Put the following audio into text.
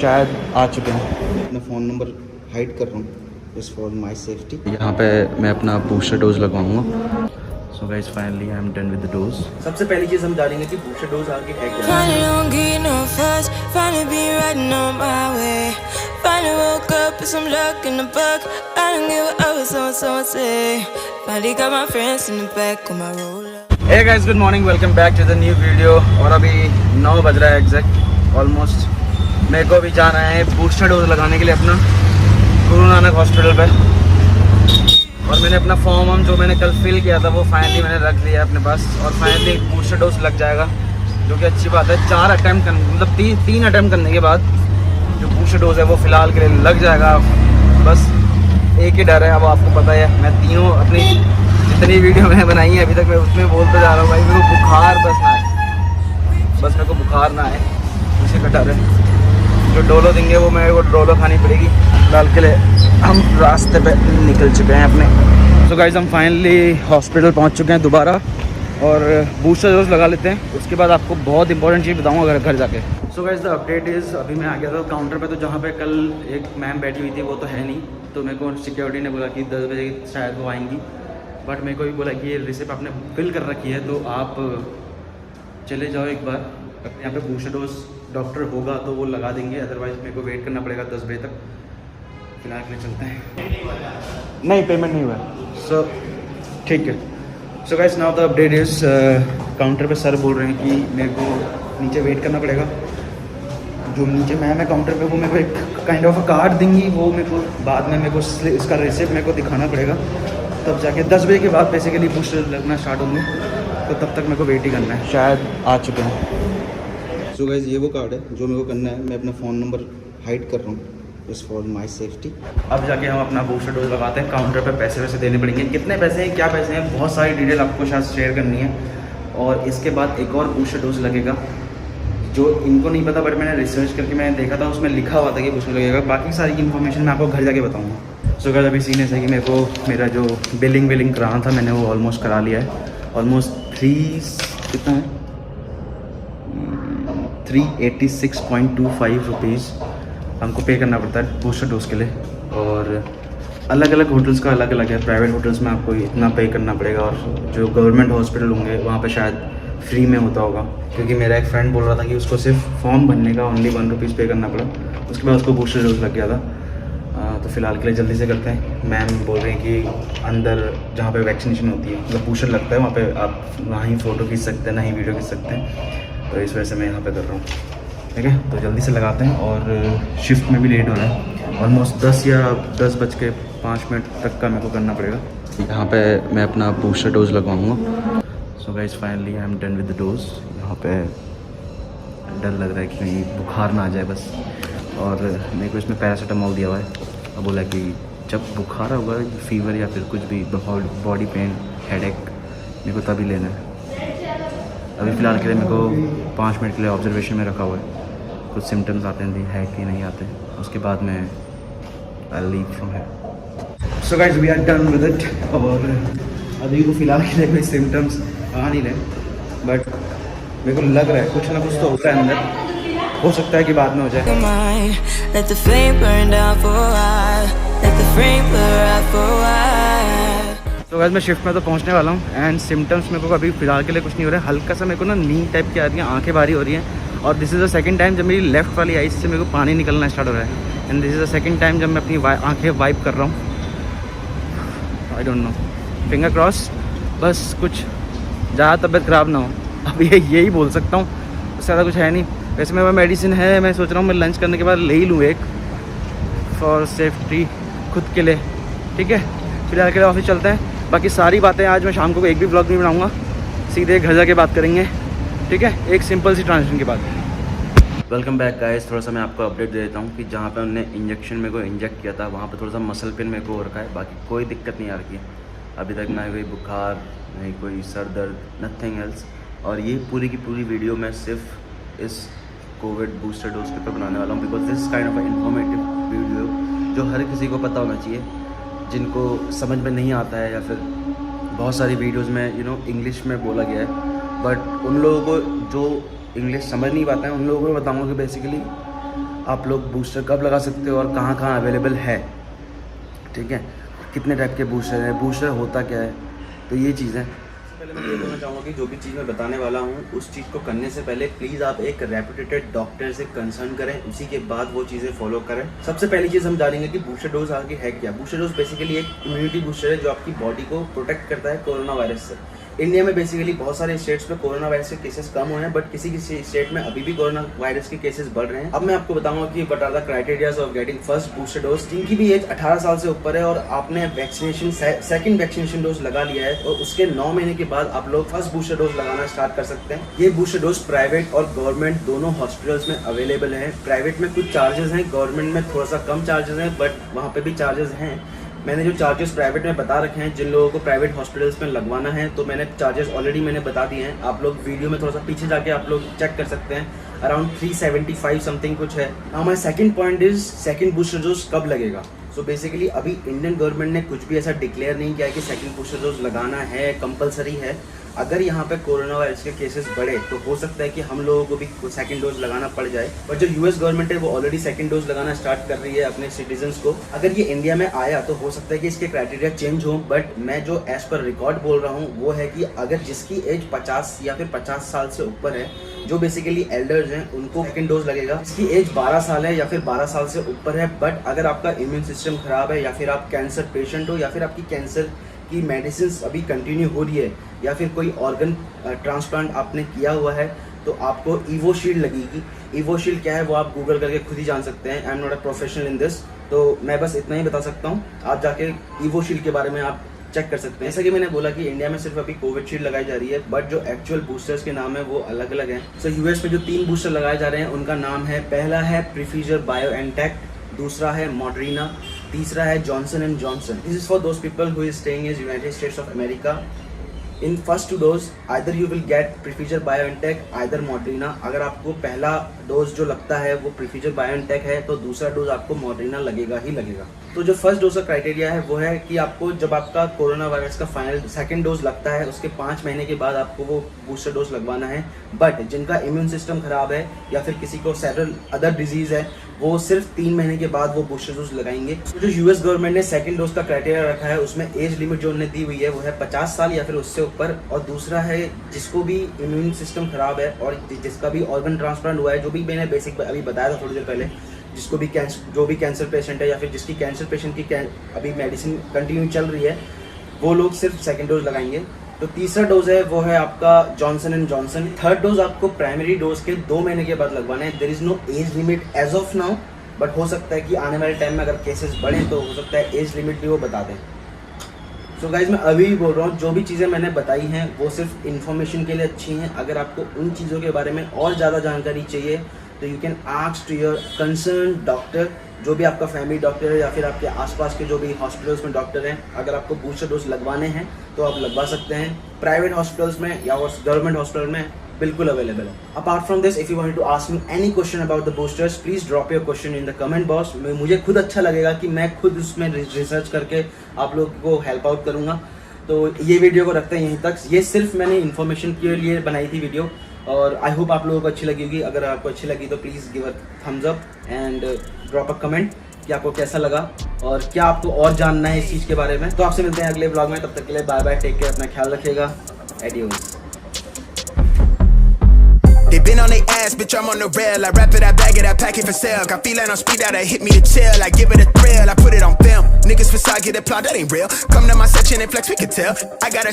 शायद आ चुके हैं। अपना फ़ोन नंबर हाइड कर रहा हूँ इस फॉर माई सेफ्टी। यहाँ पे मैं अपना बूस्टर डोज लगवाऊंगा। So guys finally I am done with the dose. सबसे पहली चीज़ हम जानेंगे कि बूस्टर डोज आगे है क्या। Hey guys, good morning, welcome back to the new video। और अभी 9 बज रहा है एग्जैक्ट ऑलमोस्ट। मेरे को अभी जाना है बूस्टर डोज लगाने के लिए अपना गुरु नानक हॉस्पिटल पे। और मैंने अपना फॉर्म जो मैंने कल फिल किया था वो फाइनली मैंने रख लिया अपने पास। और फाइनली बूस्टर डोज लग जाएगा जो कि अच्छी बात है। 4 अटैम्प्ट मतलब तीन अटैम्प्ट करने के बाद जो बूस्टर डोज है वो फ़िलहाल के लिए लग जाएगा। बस एक ही डर है, अब आपको पता है मैं तीनों अपनी जितनी वीडियो मैंने बनाई है अभी तक मैं उसमें बोलते जा रहा हूँ भाई मेरे को बुखार बस ना आए, बस मेरे को बुखार ना आए, उसी का डर है। जो डोलो देंगे वो मेरे को डोलो खानी पड़ेगी। फिलहाल के लिए हम रास्ते पे निकल चुके हैं अपने। सो गाइस हम फाइनली हॉस्पिटल पहुंच चुके हैं दोबारा और बूस्टर डोज लगा लेते हैं। उसके बाद आपको बहुत इंपॉर्टेंट चीज़ बताऊंगा अगर घर जाके। So guys the update is अभी मैं आ गया था काउंटर पे। तो जहाँ पे कल एक मैम बैठी हुई थी वो तो है नहीं, तो मेरे को सिक्योरिटी ने बोला कि 10 बजे शायद वो आएंगी। बट मेरे को भी बोला कि ये रिसिप्ट आपने फिल कर रखी है तो आप चले जाओ एक बार। यहाँ पे बूस्टर डोज डॉक्टर होगा तो वो लगा देंगे, अदरवाइज़ मेरे को वेट करना पड़ेगा 10 बजे तक। फिलहाल के लिए चलते हैं। नहीं पेमेंट नहीं हुआ सो ठीक है। So guys now the update is counter पे सर बोल रहे हैं कि मेरे को नीचे वेट करना पड़ेगा। जो नीचे मैम है काउंटर पे वो मेरे को एक काइंड ऑफ अ कार्ड देंगी, वो मेरे को बाद में मेरे को इसका रिसिप्ट मेरे को दिखाना पड़ेगा। तब जाके 10 बजे के बाद बेसिकली बूस्टर लगना स्टार्ट होंगे, तो तब तक मेरे को वेट ही करना है। शायद आ चुके हैं। सो गाइस ये वो कार्ड है जो मेरे को करना है। मैं अपना फ़ोन नंबर हाइड कर रहा हूँ इस फॉर माई सेफ्टी। अब जाके हम अपना बूस्टर डोज लगाते हैं। काउंटर पे पैसे वैसे देने पड़ेंगे, कितने पैसे हैं क्या पैसे हैं बहुत सारी डिटेल आपको शायद शेयर करनी है। और इसके बाद एक और बूस्टर डोज लगेगा जो इनको नहीं पता, बट मैंने रिसर्च करके मैंने देखा था उसमें लिखा हुआ था कि बूस्टर लगेगा। बाकी सारी इन्फॉर्मेशन मैं आपको घर जाके बताऊँगा। सो गाइस अभी सीन ऐसा है कि मेरे को मेरा जो बिलिंग कराना था मैंने वो ऑलमोस्ट करा लिया है। ऑलमोस्ट 386.25 रुपीज़ हमको पे करना पड़ता है बूस्टर डोज के लिए। और अलग अलग होटल्स का अलग अलग है। प्राइवेट होटल्स में आपको इतना पे करना पड़ेगा और जो गवर्नमेंट हॉस्पिटल होंगे वहाँ पे शायद फ्री में होता होगा। क्योंकि मेरा एक फ्रेंड बोल रहा था कि उसको सिर्फ फॉर्म भरने का ओनली 1 रुपीज़ पे करना पड़ा, उसके बाद उसको बूस्टर डोज लग गया था। तो फ़िलहाल के लिए जल्दी से करते हैं। मैम बोल रहे हैं कि अंदर जहाँ पे वैक्सीनेशन होती है मतलब बूस्टर लगता है वहाँ पे आप ना ही फ़ोटो खींच सकते हैं ना ही वीडियो खींच सकते हैं। तो इस वजह से मैं यहाँ पे कर रहा हूँ। ठीक है तो जल्दी से लगाते हैं। और शिफ्ट में भी लेट हो रहा है, ऑलमोस्ट 10 या 10:05 तक का मेरे को करना पड़ेगा। यहाँ पे मैं अपना बूस्टर डोज लगवाऊँगा। So guys finally I am done with the dose. यहाँ पे डर लग रहा है कि कहीं बुखार ना आ जाए बस। और मेरे को इसमें पैरासीटामोल दिया हुआ है। अब बोला कि जब बुखार होगा फीवर या फिर कुछ भी बॉडी पेन हेडेक मेरे को तभी लेना है। अभी फ़िलहाल के लिए मेरे को 5 मिनट के लिए ऑब्जर्वेशन में रखा हुआ है। कुछ सिम्टम्स आते हैं कि नहीं आते, उसके बाद मैं I leave from here. So guys we are done with it. और अभी को फ़िलहाल के लिए कोई सिम्टम्स आ नहीं रहे, बट मेरे को लग रहा है कुछ ना कुछ तो होता है अंदर। हो सकता है कि बाद में हो जाए। तो गाइस मैं शिफ्ट में तो पहुंचने वाला हूं एंड सिम्टम्स मेरे को अभी फिलहाल के लिए कुछ नहीं हो रहा है। हल्का सा मेरे को ना नींद टाइप की आ रही है, आंखें भारी हो रही हैं। और this is the second time जब मेरी लेफ्ट वाली आई से मेरे को पानी निकलना स्टार्ट हो रहा है। And this is the second time जब मैं अपनी आंखें वाइप कर रहा हूँ। I don't know, finger cross बस कुछ ज़्यादा तबीयत ख़राब ना हो। अब यही बोल सकता हूँ, उससे ज़्यादा कुछ है नहीं। वैसे मेरे पास मेडिसिन है, मैं सोच रहा हूँ मैं लंच करने के बाद ले ही लूँ एक फॉर सेफ्टी खुद के लिए। ठीक है फिलहाल के लिए ऑफिस चलते हैं। बाकी सारी बातें आज मैं शाम को एक भी ब्लॉग नहीं बनाऊँगा, सीधे घर जाके बात करेंगे। ठीक है एक सिंपल सी ट्रांजेक्शन के बाद। Welcome back guys. थोड़ा सा मैं आपको अपडेट दे देता हूँ कि जहाँ पे उन्होंने इंजेक्शन मेरे को इंजेक्ट किया था वहाँ पे थोड़ा सा मसल पेन मेरे को हो रखा है। बाकी कोई दिक्कत नहीं आ रही है अभी तक, ना कोई बुखार नहीं कोई सर दर्द, नथिंग एल्स। और ये पूरी की पूरी वीडियो मैं सिर्फ इस कोविड बूस्टर डोज के ऊपर बनाने वाला हूँ, because this kind of informative video जो हर किसी को पता होना चाहिए, जिनको समझ में नहीं आता है या फिर बहुत सारी वीडियोस में इंग्लिश में बोला गया है। बट उन लोगों को जो इंग्लिश समझ नहीं पाते हैं उन लोगों को बताऊँगा कि बेसिकली आप लोग बूस्टर कब लगा सकते हो और कहाँ कहाँ अवेलेबल है, ठीक है, कितने टाइप के बूस्टर हैं, बूस्टर होता क्या है, तो ये चीज़ें। पहले मैं ये बोलना चाहूँगा कि जो भी चीज़ मैं बताने वाला हूँ उस चीज़ को करने से पहले प्लीज़ आप एक रेपुटेड डॉक्टर से कंसल्ट करें, उसी के बाद वो चीज़ें फॉलो करें। सबसे पहली चीज़ हम जानेंगे कि बूस्टर डोज आगे है क्या। बूस्टर डोज बेसिकली एक इम्यूनिटी बूस्टर है जो आपकी बॉडी को प्रोटेक्ट करता है कोरोना वायरस से। इंडिया में बेसिकली बहुत सारे स्टेट्स में कोरोना वायरस के केसेस कम हुए हैं, बट किसी किसी स्टेट में अभी भी कोरोना वायरस के केसेस बढ़ रहे हैं। अब मैं आपको बताऊंगा कि what are the criterias of getting first booster dose. जिनकी भी एज 18 साल से ऊपर है और आपने वैक्सीनेशन सेकंड वैक्सीनेशन डोज लगा लिया है और उसके 9 महीने के बाद आप लोग फर्स्ट बूस्टर डोज लगाना स्टार्ट कर सकते हैं। ये बूस्टर डोज प्राइवेट और गवर्नमेंट दोनों हॉस्पिटल्स में अवेलेबल है। प्राइवेट में कुछ चार्जेस हैं, गवर्नमेंट में थोड़ा सा कम चार्जेस हैं, बट वहाँ पे भी चार्जेस हैं। मैंने जो चार्जेस प्राइवेट में बता रखे हैं, जिन लोगों को प्राइवेट हॉस्पिटल्स में लगवाना है, तो मैंने चार्जेस ऑलरेडी मैंने बता दिए हैं। आप लोग वीडियो में थोड़ा सा पीछे जाके आप लोग चेक कर सकते हैं। अराउंड 375 समथिंग कुछ है। हमारा second point is second booster dose कब लगेगा। सो बेसिकली अभी इंडियन गवर्नमेंट ने कुछ भी ऐसा डिक्लेयर नहीं किया है कि सेकंड बूस्टर डोज लगाना है, कंपलसरी है। अगर यहाँ पे कोरोना वायरस के केसेस बढ़े तो हो सकता है कि हम लोगों को भी सेकंड डोज लगाना पड़ जाए, बट जो यूएस गवर्नमेंट है वो ऑलरेडी सेकंड डोज लगाना स्टार्ट कर रही है अपने सिटीजन्स को। अगर ये इंडिया में आया तो हो सकता है कि इसके क्राइटेरिया चेंज हो, बट मैं जो एज पर रिकॉर्ड बोल रहा हूँ वो है कि अगर जिसकी एज 50 या फिर 50 साल से ऊपर है, जो बेसिकली एल्डर्स हैं, उनको सेकंड डोज लगेगा। इसकी एज 12 साल है या फिर 12 साल से ऊपर है, बट अगर आपका इम्यून सिस्टम खराब है या फिर आप कैंसर पेशेंट हो या फिर आपकी कैंसर की मेडिसिन अभी कंटिन्यू हो रही है या फिर कोई ऑर्गन ट्रांसप्लांट आपने किया हुआ है, तो आपको ईवोशील्ड लगेगी। ईवोशील्ड क्या है वो आप गूगल करके खुद ही जान सकते हैं। I am not a professional in this, तो मैं बस इतना ही बता सकता हूँ। आप जाके ईवोशील्ड के बारे में आप चेक कर सकते हैं। जैसा कि मैंने बोला कि इंडिया में सिर्फ अभी कोविशील्ड लगाई जा रही है, बट जो एक्चुअल बूस्टर्स के नाम है वो अलग अलग हैं। सो यूएस में जो 3 बूस्टर लगाए जा रहे हैं उनका नाम है, पहला है प्रीफिजर बायोएनटेक, दूसरा है मॉडर्ना, तीसरा है Johnson and Johnson. This is for those people who is staying in United States of America. In first 2 dose either you will get Pfizer BioNTech either Moderna. अगर आपको पहला डोज जो लगता है वो प्रीफिजर बायोएनटेक है तो दूसरा डोज आपको मॉडर्ना लगेगा ही लगेगा। तो जो फर्स्ट डोज का क्राइटेरिया है वो है कि आपको जब आपका कोरोना वायरस का फाइनल सेकंड डोज लगता है उसके 5 महीने के बाद आपको वो बूस्टर डोज लगवाना है। बट जिनका इम्यून सिस्टम खराब है या फिर किसी को सेवरल अदर डिजीज है, वो सिर्फ 3 महीने के बाद वो बूस्टर डोज लगाएंगे। तो जो यूएस गवर्नमेंट ने सेकंड डोज का क्राइटेरिया रखा है उसमें एज लिमिट जो उन्हें दी हुई है वो है 50 साल या फिर उससे ऊपर, और दूसरा है जिसको भी इम्यून सिस्टम खराब है और जिसका भी ऑर्गन ट्रांसप्लांट हुआ है, जो भी मैंने बेसिक अभी बताया था थोड़ी देर पहले, जिसको भी जो भी कैंसर पेशेंट है या फिर जिसकी कैंसर पेशेंट की अभी मेडिसिन कंटिन्यू चल रही है, वो लोग सिर्फ सेकंड डोज लगाएंगे। तो तीसरा डोज है वो है आपका Johnson and Johnson. Third dose आपको प्राइमरी डोज के 2 महीने के बाद लगवाना है। There is no age limit as of now, but हो सकता है कि आने वाले टाइम में अगर केसेस बढ़े तो हो सकता है एज लिमिट भी वो बता दें। सो गाइज मैं अभी भी बोल रहा हूँ, जो भी चीज़ें मैंने बताई हैं वो सिर्फ इन्फॉर्मेशन के लिए अच्छी हैं। अगर आपको उन चीज़ों के बारे में और ज़्यादा जानकारी चाहिए तो you can ask to your concern doctor, जो भी आपका फैमिली डॉक्टर है या फिर आपके आसपास के जो भी हॉस्पिटल्स में डॉक्टर हैं। अगर आपको बूस्टर डोज लगवाने हैं तो आप लगवा सकते हैं। प्राइवेट हॉस्पिटल्स में या गवर्नमेंट हॉस्पिटल में बिल्कुल अवेलेबल है। Apart from this, if you want to ask me any question about the boosters, please drop your question in the comment box. मुझे खुद अच्छा लगेगा कि मैं खुद उसमें रिसर्च करके आप लोगों को हेल्प आउट करूँगा। तो ये वीडियो को रखते हैं यहीं तक। ये सिर्फ मैंने इन्फॉर्मेशन के लिए बनाई थी वीडियो, और आई होप आप लोगों को अच्छी लगी होगी। अगर आपको अच्छी लगी तो please give a thumbs up and drop a comment कि आपको कैसा लगा और क्या आपको और जानना है इस चीज़ के बारे में। तो आपसे मिलते हैं अगले ब्लॉग में, तब तक के लिए बाय बाय, टेक केयर, अपना ख्याल रखिएगा। Adios. They been on their ass, bitch, I'm on the rail. I wrap it, I bag it, I pack it for sale. Got feeling on speed, that hit me to chill. I give it a thrill, I put it on film. Niggas facade, get applaud, that ain't real. Come to my section and flex, we can tell. I got a